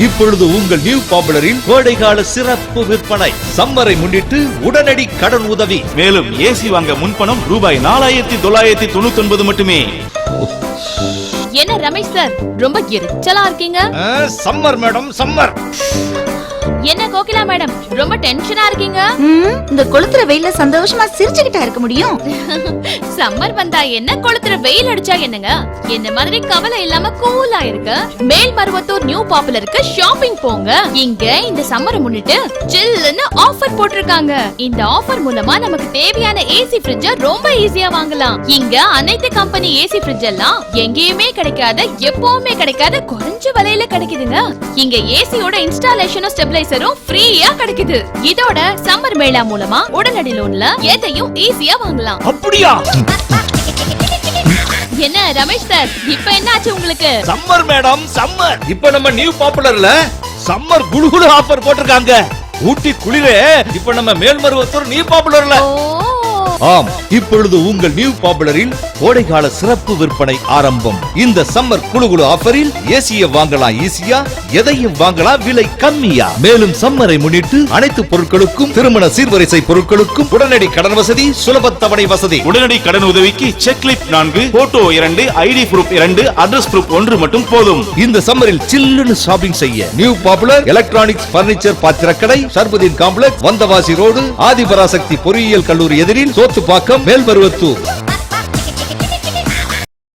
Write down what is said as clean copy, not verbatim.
இப்பொழுது உங்கள் நியூ பாப்புலரின் கோடைகால சிறப்பு விற்பனை. சம்மரை முன்னிட்டு உடனடி கடன் உதவி. மேலும் ஏசி வாங்க முன்பணம் ரூபாய் 4999 மட்டுமே. என்ன ரமேஷ் சார் ரொம்ப எரிச்சலா இருக்கீங்க? Summer madam summer. என்ன கோகிலா மேடம் ரொம்ப டென்ஷனா இருக்கீங்க? இந்த கொளுத்துற வெயில்ல சந்தோஷமா சிரிச்சுக்கிட்டா இருக்க முடியும்? சம்மர் வந்தா என்ன, கொளுத்துற வெயில் அடிச்சா என்னங்க? என்ன மாதிரி கவலை இல்லாம கூலா இருக்க மேல்மருவத்தூர் நியூ பாப்புலருக்கு ஷாப்பிங் போங்க. இங்க இந்த சம்மரை முன்னிட்டு சில்லுன்னு ஆஃபர் போட்டிருக்காங்க. இந்த ஆஃபர் மூலமா நமக்கு தேவையான ஏசி ஃப்ரிட்ஜ ரொம்ப ஈஸியா வாங்கலாம். இங்க அனைத்து கம்பெனி ஏசி ஃப்ரிட்ஜ் எல்லாம் எங்கேயுமே கிடைக்காத, எப்பவுமே கிடைக்காத குறைஞ்ச விலையில கிடைக்குதுங்க. இங்க ஏசியோட இன்ஸ்டாலேஷனும் ஸ்டெபிலைசரும் ஃப்ரீயா கிடைக்குது. இதோட சம்மர் மேளா மூலமா உடனடி லோன்ல எதையும் ஈஸியா வாங்கலாம். அப்படியா? என்ன ரமேஷ் சார் இப்ப என்ன ஆச்சு உங்களுக்கு? Summer madam summer. இப்ப நம்ம நியூ பாப்புலர்ல சம்மர் குளுகுளு ஆஃபர் போட்டிருக்காங்க. ஊட்டி குளிரே இப்ப நம்ம மேல்மருவத்தூர் நியூ பாப்புலர்ல. ஆம், இப்பொழுது உங்கள் நியூ பாப்புலரில் கோடைகால சிறப்பு விற்பனை ஆரம்பம். இந்த சம்மர் குளுகுளு ஆஃபரில் ஏசியை வாங்கலாம் ஈஸியா, எதையும் வாங்கலாம் விலை கம்மியா. மேலும் சம்மரை முன்னிட்டு அனைத்து பொருட்களுக்கும், திருமண சீர்வரிசை பொருட்களுக்கும் உடனடி கடன் வசதி, சுலப தவணை வசதி. உடனடி கடன் உதவிக்கு cheque leaf 4, photo 2, ID proof 2, address proof 1 மட்டும் போதும். இந்த சம்மரில் சில்லுன்னு ஷாப்பிங் செய்ய நியூ பாப்புலர் எலக்ட்ரானிக்ஸ் பர்னிச்சர் பாத்திரக்கடை, சர்பதீன் காம்ப்ளெக்ஸ், வந்தவாசி ரோடு, ஆதிபராசக்தி பொறியியல் கல்லூரி எதிரில், சோத்துப்பாக்கம், மேல்மருவத்தூர்.